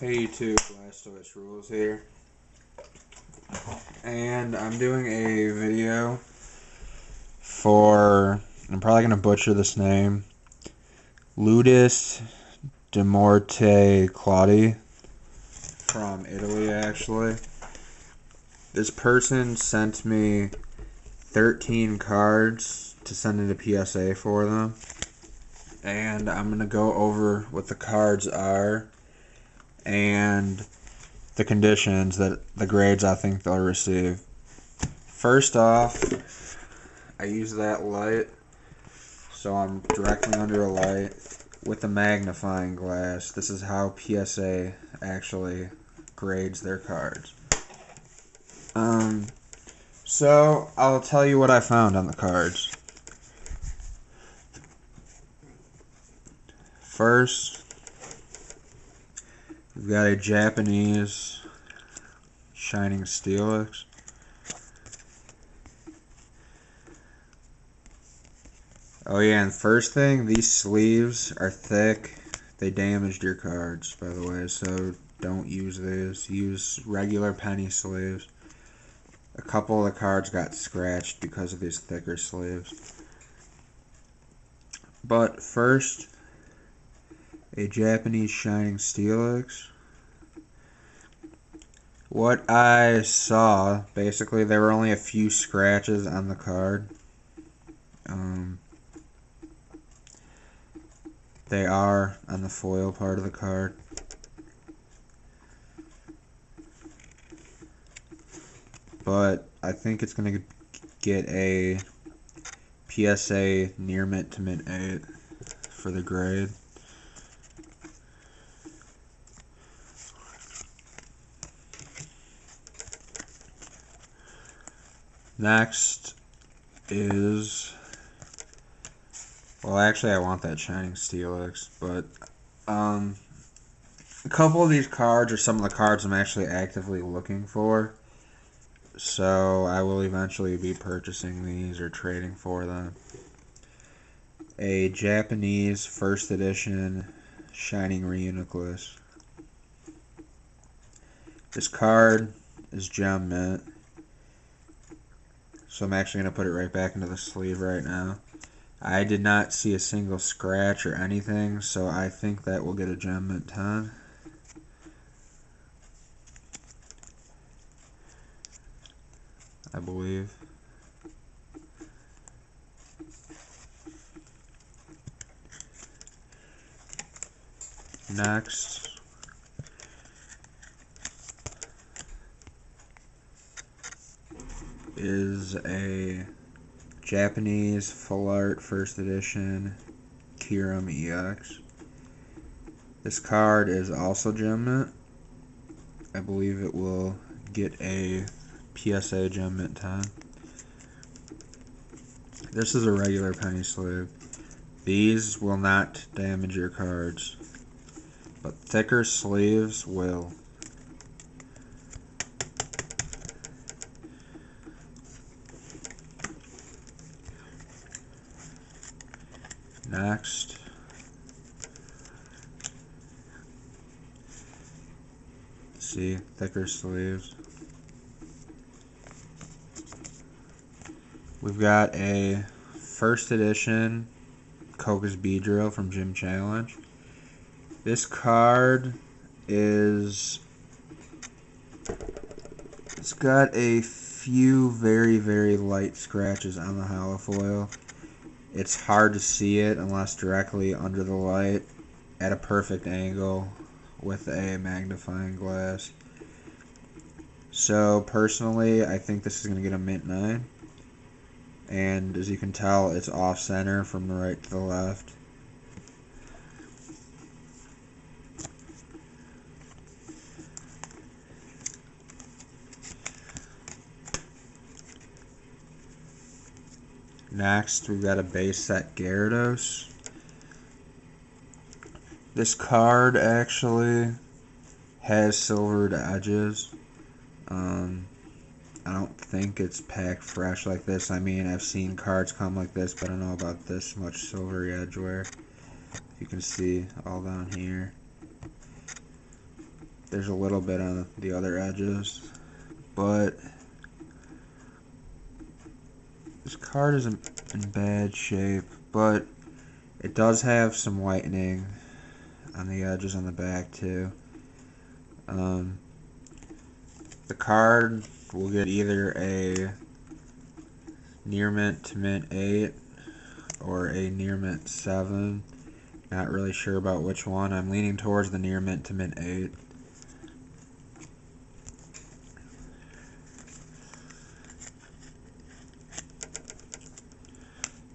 Hey YouTube, Blastoise Rules here, and I'm doing a video for, I'm probably going to butcher this name, Ludusdemorteclaudii, from Italy actually. This person sent me 13 cards to send into PSA for them, and I'm going to go over what the cards are and the conditions, that the grades I think they'll receive. First off, I use that light, so I'm directly under a light with a magnifying glass. This is how PSA actually grades their cards. So I'll tell you what I found on the cards. First, we've got a Japanese Shining Steelix. Oh yeah, and first thing, these sleeves are thick. They damaged your cards, by the way, so don't use these. Use regular penny sleeves. A couple of the cards got scratched because of these thicker sleeves. But first, a Japanese Shining Steelix. What I saw, basically, there were only a few scratches on the card. They are on the foil part of the card. But I think it's going to get a PSA near mint to mint 8 for the grade. Next is, well, actually I want that Shining Steelix, but a couple of these cards are some of the cards I'm actually actively looking for, so I will eventually be purchasing these or trading for them. A Japanese first edition Shining Reuniclus. This card is gem mint, so I'm actually going to put it right back into the sleeve right now. I did not see a single scratch or anything, so I think that will get a gem mint 10. I believe. Next is a Japanese full art first edition Kirim EX. This card is also gem mint. I believe it will get a PSA gem mint 10. This is a regular penny sleeve. These will not damage your cards, but thicker sleeves will. Next, see, thicker sleeves. We've got a first edition Coca's Beedrill from Gym Challenge. This card is, it's got a few very light scratches on the hollow foil. It's hard to see it unless directly under the light at a perfect angle with a magnifying glass. So personally, I think this is going to get a mint 9. And as you can tell, it's off center from the right to the left. Next, we've got a base set Gyarados. This card actually has silvered edges. I don't think it's packed fresh like this. I mean, I've seen cards come like this, but I don't know about this much silvery edge wear. You can see all down here. There's a little bit on the other edges, but this card isn't in bad shape, but it does have some whitening on the edges on the back too. The card will get either a near mint to mint 8 or a near mint 7. Not really sure about which one. I'm leaning towards the near mint to mint 8.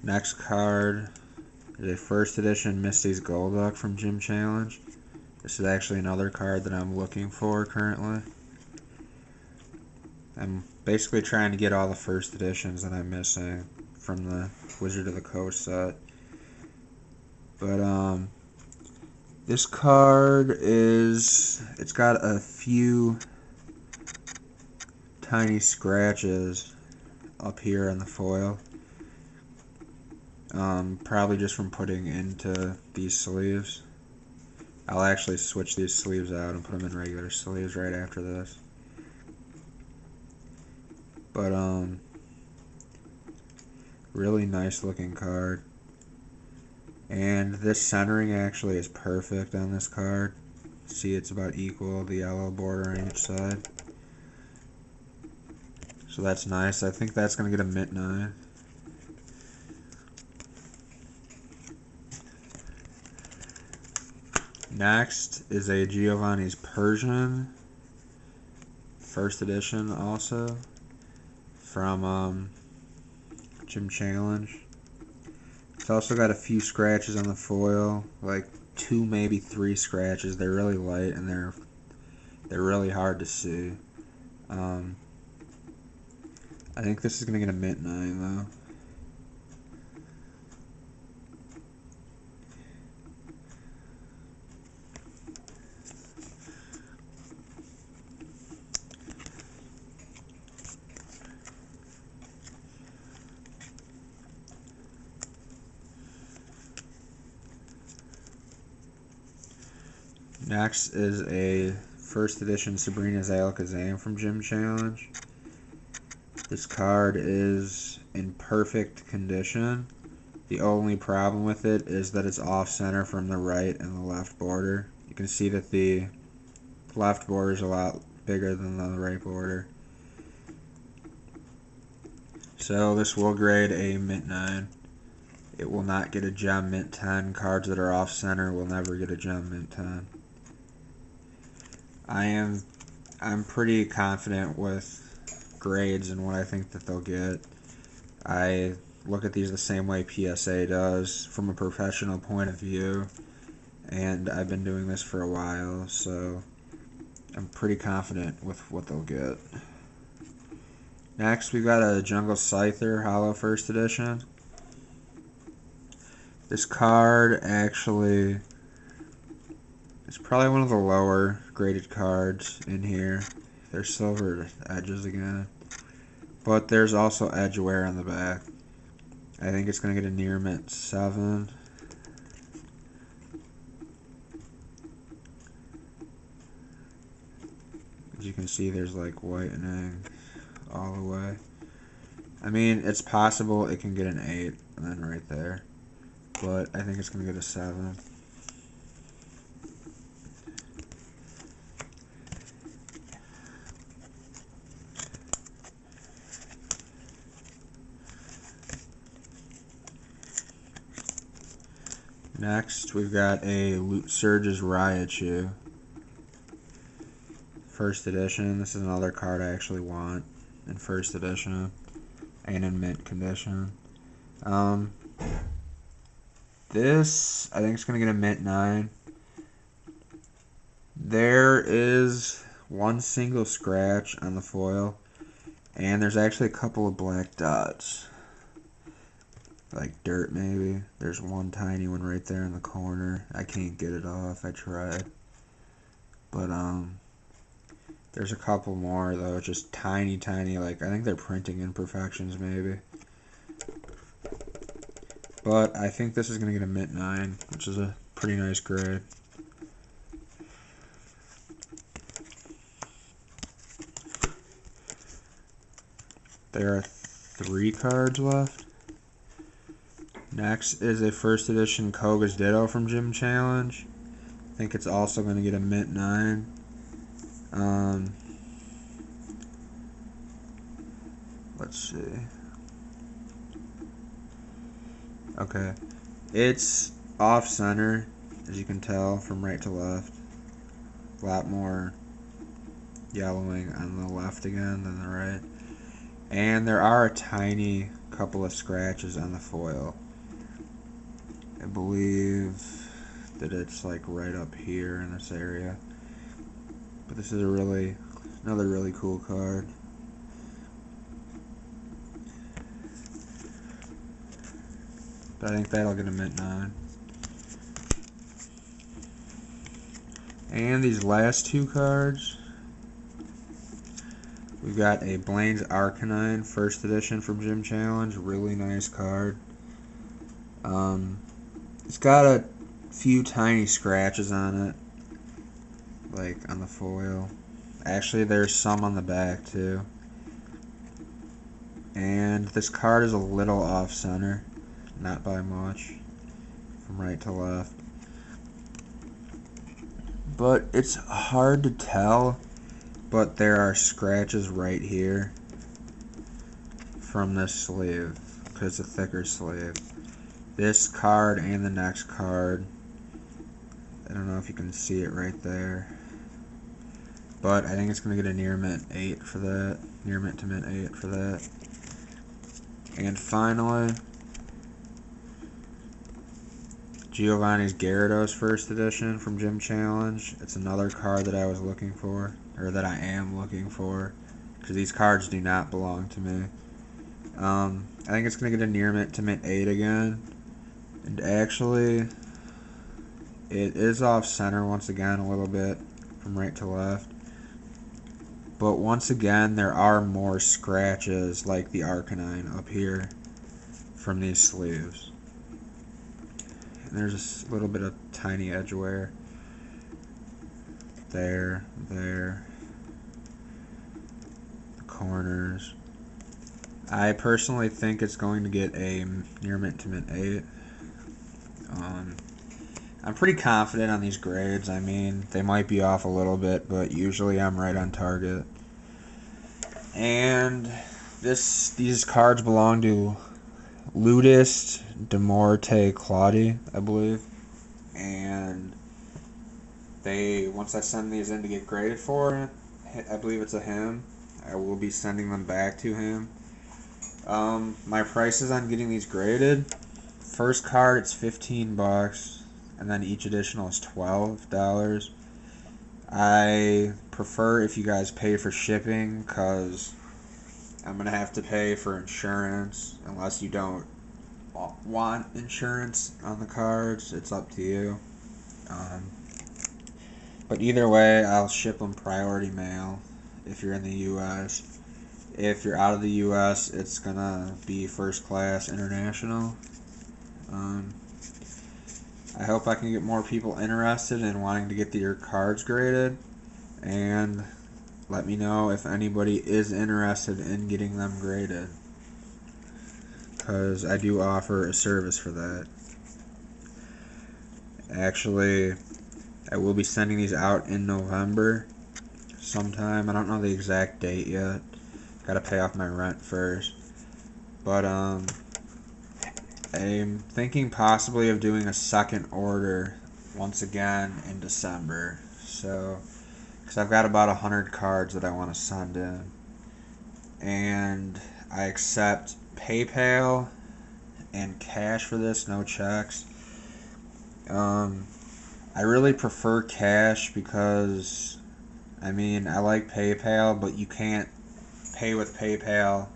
Next card is a first edition Misty's Golduck from Gym Challenge. This is actually another card that I'm looking for currently. I'm basically trying to get all the first editions that I'm missing from the Wizard of the Coast set. But this card it's got a few tiny scratches up here in the foil. Probably just from putting into these sleeves. I'll actually switch these sleeves out and put them in regular sleeves right after this. But really nice looking card. And this centering actually is perfect on this card. See, it's about equal, the yellow border on each side. So that's nice. I think that's going to get a mint 9. Next is a Giovanni's Persian, first edition also, from Gym Challenge. It's also got a few scratches on the foil, like 2, maybe 3 scratches. They're really light and they're really hard to see. I think this is going to get a mint 9 though. Next is a first edition Sabrina's Alakazam from Gym Challenge. This card is in perfect condition. The only problem with it is that it's off center from the right and the left border. You can see that the left border is a lot bigger than the right border. So this will grade a mint 9. It will not get a gem mint 10. Cards that are off center will never get a gem mint 10. I'm pretty confident with grades and what I think that they'll get. I look at these the same way PSA does, from a professional point of view, and I've been doing this for a while, so I'm pretty confident with what they'll get. Next, we've got a Jungle Scyther Holo First Edition. This card actually is probably one of the lower graded cards in here. There's silver edges again, but there's also edge wear on the back. I think it's going to get a near mint 7. As you can see, there's like whitening all the way. I mean, it's possible it can get an 8 and then right there, but I think it's going to get a 7. Next, we've got a Loot Surge's Raichu. First edition. This is another card I actually want in first edition and in mint condition. This, I think, is going to get a mint 9. There is one single scratch on the foil, and there's actually a couple of black dots. Like dirt, maybe. There's one tiny one right there in the corner. I can't get it off. I tried. But, there's a couple more, though. Just tiny, like, I think they're printing imperfections, maybe. But I think this is going to get a mint 9, which is a pretty nice grade. There are 3 cards left. Next is a first edition Koga's Ditto from Gym Challenge. I think it's also going to get a mint 9. Let's see. Okay. It's off center, as you can tell, from right to left. A lot more yellowing on the left again than the right. And there are a tiny couple of scratches on the foil. I believe that it's like right up here in this area. But this is another really cool card. But I think that'll get a mint 9. And these last 2 cards, we've got a Blaine's Arcanine first edition from Gym Challenge. Really nice card. It's got a few tiny scratches on it, like on the foil. Actually, there's some on the back too. And this card is a little off center, not by much, from right to left. But it's hard to tell, but there are scratches right here from this sleeve, because it's a thicker sleeve. This card and the next card, I don't know if you can see it right there, but I think it's going to get a near mint 8 for that, near mint to mint 8 for that. And finally, Giovanni's Gyarados first edition from Gym Challenge. It's another card that I was looking for, or that I am looking for, because these cards do not belong to me. I think it's going to get a near mint to mint 8 again. And actually, it is off center once again a little bit from right to left. But once again, there are more scratches like the Arcanine up here from these sleeves. And there's a little bit of tiny edge wear. There. The corners. I personally think it's going to get a near mint to mint 8. I'm pretty confident on these grades. I mean, they might be off a little bit, but usually I'm right on target. And these cards belong to Ludusdemorteclaudii, I believe. And once I send these in to get graded for, I believe it's a him, I will be sending them back to him. My prices on getting these graded: first card, it's $15, and then each additional is $12. I prefer if you guys pay for shipping, because I'm going to have to pay for insurance, unless you don't want insurance on the cards. It's up to you. But either way, I'll ship them priority mail if you're in the U.S. If you're out of the U.S., it's going to be first class international. I hope I can get more people interested in wanting to get your cards graded, and let me know if anybody is interested in getting them graded, because I do offer a service for that. Actually, I will be sending these out in November sometime. I don't know the exact date yet. Gotta pay off my rent first. But I'm thinking possibly of doing a second order once again in December. So, because I've got about 100 cards that I want to send in. And I accept PayPal and cash for this, no checks. I really prefer cash because, I mean, I like PayPal, but you can't pay with PayPal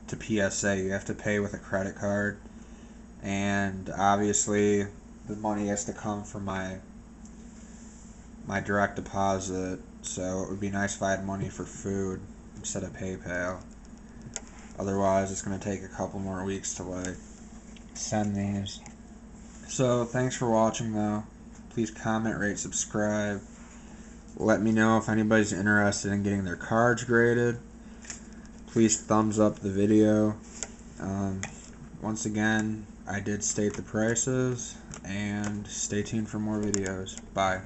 to PSA. You have to pay with a credit card. And obviously, the money has to come from my direct deposit. So it would be nice if I had money for food instead of PayPal. Otherwise, it's going to take a couple more weeks to send these. So thanks for watching, though. Please comment, rate, subscribe. Let me know if anybody's interested in getting their cards graded. please thumbs up the video. Once again, I did state the prices, and stay tuned for more videos. Bye.